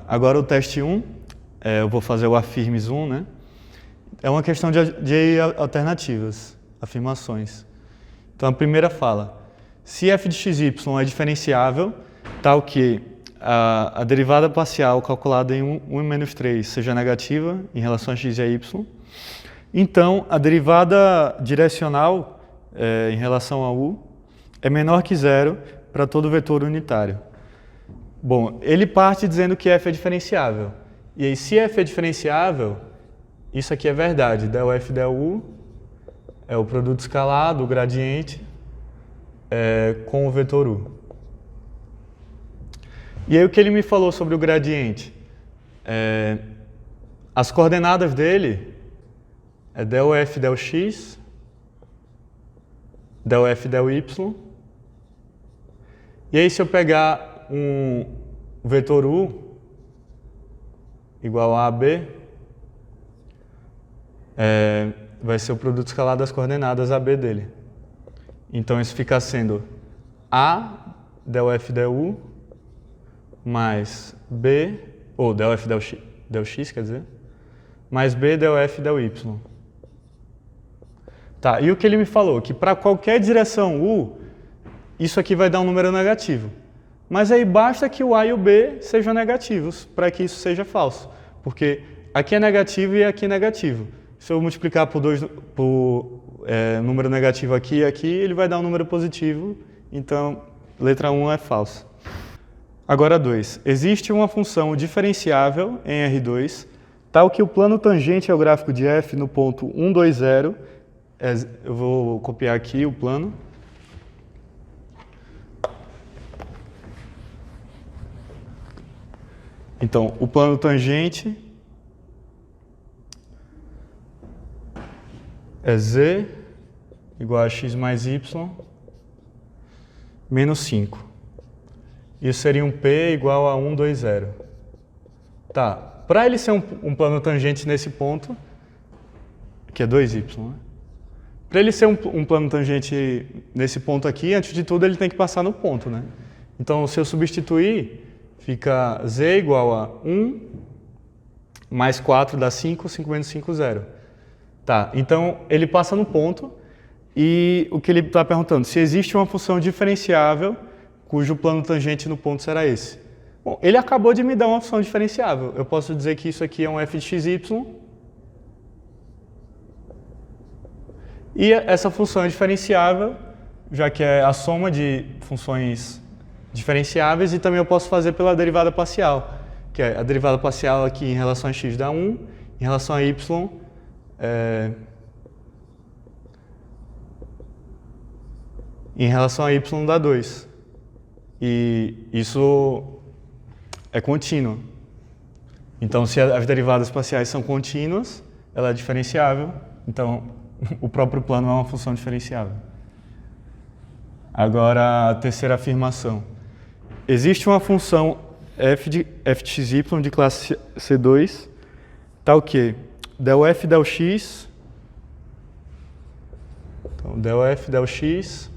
agora o teste 1, eu vou fazer o affirms 1, né? É uma questão de alternativas, afirmações. Então a primeira fala, se f de xy é diferenciável, tal que a derivada parcial calculada em 1 e menos 3 seja negativa em relação a x e a y, então a derivada direcional em relação a u é menor que zero para todo vetor unitário. Bom, ele parte dizendo que f é diferenciável. E aí, se f é diferenciável, isso aqui é verdade. Del f del u é o produto escalar do gradiente com o vetor u. E aí, o que ele me falou sobre o gradiente? As coordenadas dele é del f del x, del f del y. E aí, se eu pegar um vetor u igual a AB, vai ser o produto escalar das coordenadas AB dele. Então, isso fica sendo A del f del u mais B, ou del f del x, quer dizer, mais B del f del y. Tá, e o que ele me falou? Que para qualquer direção u, isso aqui vai dar um número negativo. Mas aí basta que o A e o B sejam negativos para que isso seja falso. Porque aqui é negativo e aqui é negativo. Se eu multiplicar por número negativo aqui e aqui, ele vai dar um número positivo. Então, letra 1 é falso. Agora 2. Existe uma função diferenciável em R2, tal que o plano tangente ao gráfico de f no ponto 1, 2, 0. Eu vou copiar aqui o plano. Então, o plano tangente é z igual a x mais y menos 5. Isso seria um P igual a 1, 2, 0. Tá, para ele ser um plano tangente nesse ponto, que é 2y, né? Para ele ser um plano tangente nesse ponto aqui, antes de tudo ele tem que passar no ponto, né? Então, se eu substituir, fica z igual a 1 mais 4 dá 5, 5 menos 5, 0. Tá, então ele passa no ponto e o que ele está perguntando, se existe uma função diferenciável cujo plano tangente no ponto será esse. Bom, ele acabou de me dar uma função diferenciável. Eu posso dizer que isso aqui é um f de xy e essa função é diferenciável, já que é a soma de funções diferenciáveis, e também eu posso fazer pela derivada parcial, que é a derivada parcial aqui em relação a x dá 1, em relação a y em relação a y dá 2. E isso é contínuo. Então, se as derivadas parciais são contínuas, ela é diferenciável. Então, o próprio plano é uma função diferenciável. Agora, a terceira afirmação. Existe uma função f de xy de classe C2, tal que del f del x, então, del f del x,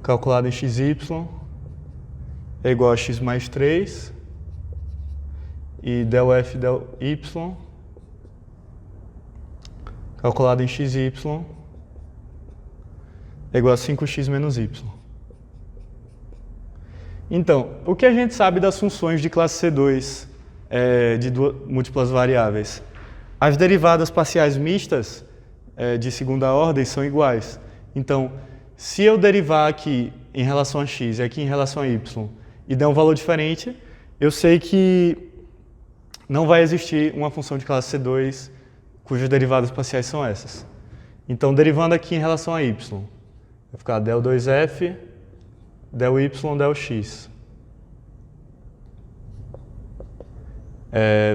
calculado em xy, é igual a x mais 3, e del f del y, calculado em xy, é igual a 5x menos y. Então, o que a gente sabe das funções de classe C2 de múltiplas variáveis? As derivadas parciais mistas de segunda ordem são iguais. Então, se eu derivar aqui em relação a x e aqui em relação a y e der um valor diferente, eu sei que não vai existir uma função de classe C2 cujas derivadas parciais são essas. Então, derivando aqui em relação a y, vai ficar del 2f, del y, del x.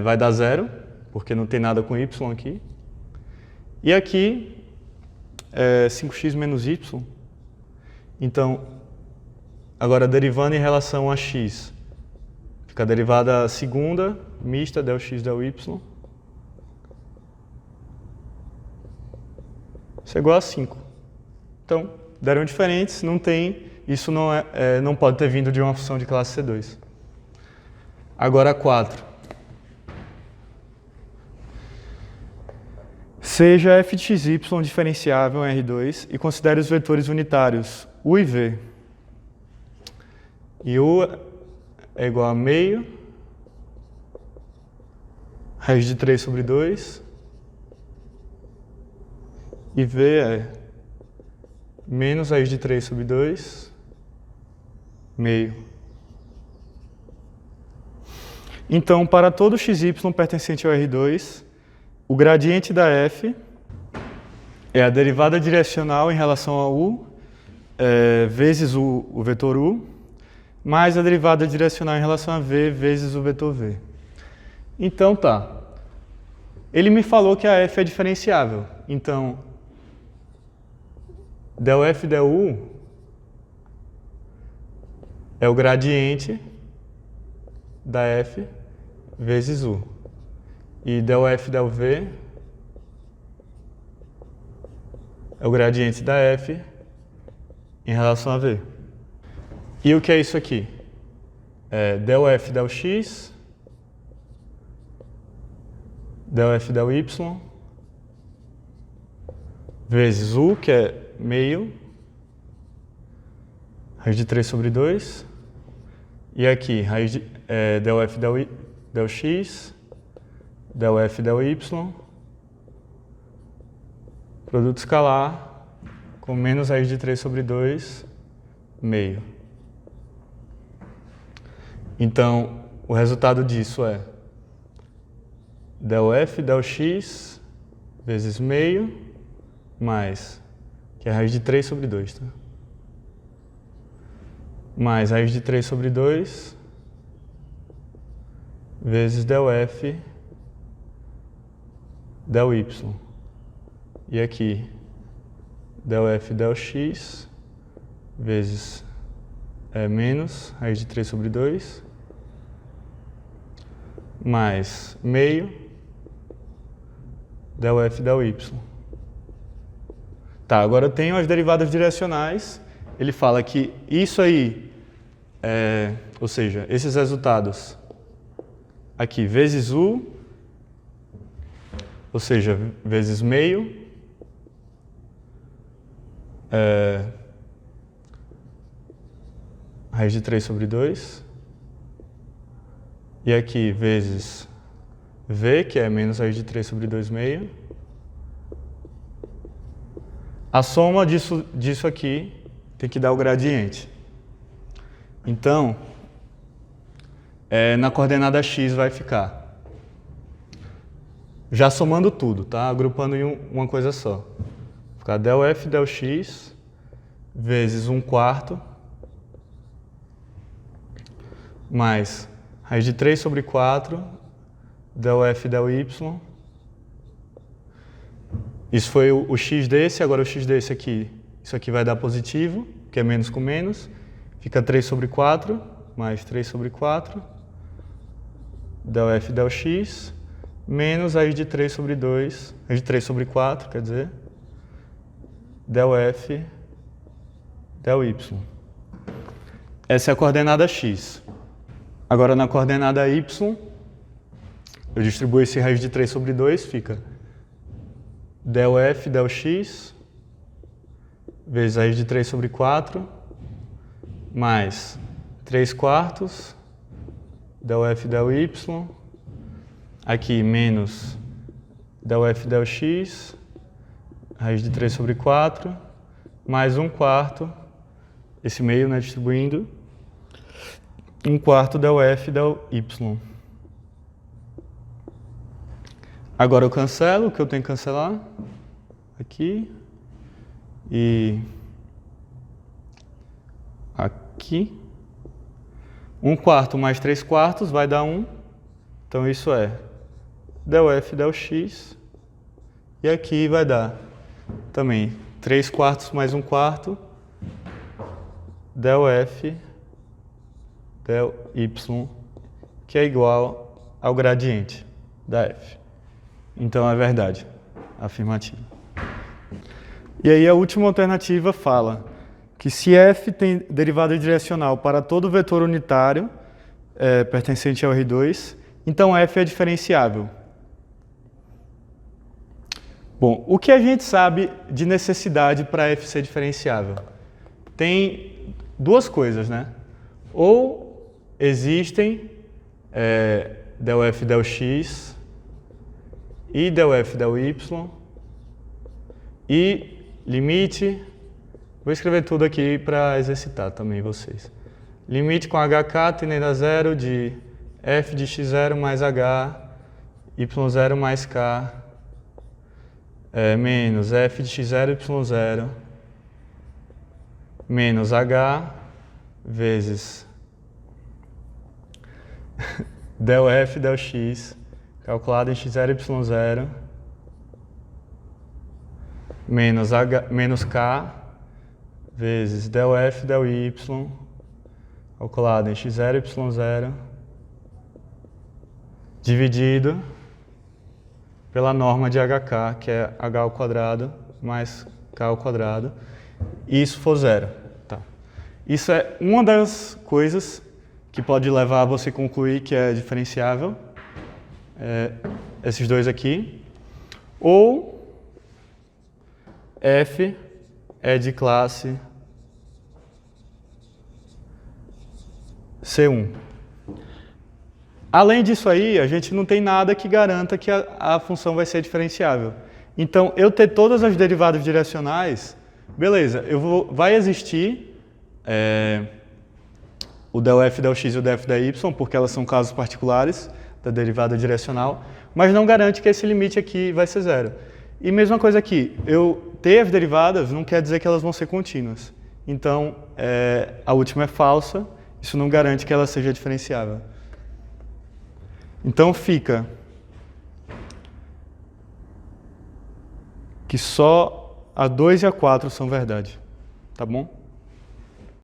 Vai dar 0, porque não tem nada com y aqui. E aqui, 5x menos y. Então, agora derivando em relação a x, fica a derivada segunda, mista, del x, del y. Isso é igual a 5. Então, deram diferentes, não tem, isso não pode ter vindo de uma função de classe C2. Agora 4. Seja f de xy diferenciável em R2 e considere os vetores unitários u e v. E u é igual a meio, raiz de 3 sobre 2, e v é menos raiz de 3 sobre 2, meio. Então, para todo xy pertencente ao R2, o gradiente da f é a derivada direcional em relação a u, vezes o vetor u, mais a derivada direcional em relação a v, vezes o vetor v. Então, tá. Ele me falou que a f é diferenciável. Então, del f del u é o gradiente da f vezes u. E del f del v é o gradiente da f em relação a v. E o que é isso aqui? É del f del x, del f del y, vezes u, que é meio, raiz de 3 sobre 2, e aqui, raiz de, del f del x, del f del y, produto escalar com menos raiz de 3 sobre 2, meio. Então, o resultado disso é del f del x vezes meio, mais, que é raiz de 3 sobre 2, tá? Mais raiz de 3 sobre 2, vezes del f del y. E aqui, del f del x, vezes menos raiz de 3 sobre 2, mais meio, del f del y. Tá, agora eu tenho as derivadas direcionais. Ele fala que isso aí, ou seja, esses resultados aqui, vezes u, ou seja, vezes meio, raiz de 3 sobre 2, e aqui vezes v, que é menos raiz de 3 sobre 2 meio. A soma disso aqui tem que dar o gradiente. Então, na coordenada x vai ficar, já somando tudo, tá? Agrupando em uma coisa só. Vai ficar del f del x vezes 1/4 mais raiz de 3 sobre 4 del f del y. Isso foi o x desse, agora o x desse aqui. Isso aqui vai dar positivo, que é menos com menos. Fica 3 sobre 4, mais 3 sobre 4, del f del x, menos raiz de 3 sobre 2, raiz de 3 sobre 4, quer dizer, del f del y. Essa é a coordenada x. Agora na coordenada y, eu distribuo esse raiz de 3 sobre 2, fica del f del x vezes raiz de 3 sobre 4 mais 3/4 del f del y, aqui menos del f del x, raiz de 3 sobre 4, mais 1/4, esse meio, né, distribuindo, 1/4 del f del y. Agora eu cancelo o que eu tenho que cancelar, aqui, e aqui. 1/4 mais 3/4 vai dar 1, então isso é del f del x, e aqui vai dar também 3/4 mais 1/4 del f del y, que é igual ao gradiente da f. Então é verdade, afirmativa. E aí a última alternativa fala que se f tem derivada direcional para todo vetor unitário, pertencente ao R2. Então f é diferenciável. Bom, o que a gente sabe de necessidade para f ser diferenciável? Tem duas coisas, né? Ou existem del f del x e del f del y e limite, vou escrever tudo aqui para exercitar também vocês. Limite com hk tendendo a zero de f de x0 mais h, y0 mais k, menos f de x0, y0, menos h, vezes del f del x, calculado em x0, y0, menos k, vezes del f del y, calculado em x0, y0, dividido pela norma de hk, que é h ao quadrado mais k ao quadrado, e isso for zero. Tá. Isso é uma das coisas que pode levar a você concluir que é diferenciável, esses dois aqui, ou f é de classe C1. Além disso aí, a gente não tem nada que garanta que a função vai ser diferenciável. Então, eu ter todas as derivadas direcionais, beleza, vai existir o del f del x e o del f del y, porque elas são casos particulares da derivada direcional, mas não garante que esse limite aqui vai ser zero. E mesma coisa aqui, eu ter as derivadas não quer dizer que elas vão ser contínuas. Então, a última é falsa, isso não garante que ela seja diferenciável. Então fica que só a 2 e a 4 são verdade, tá bom?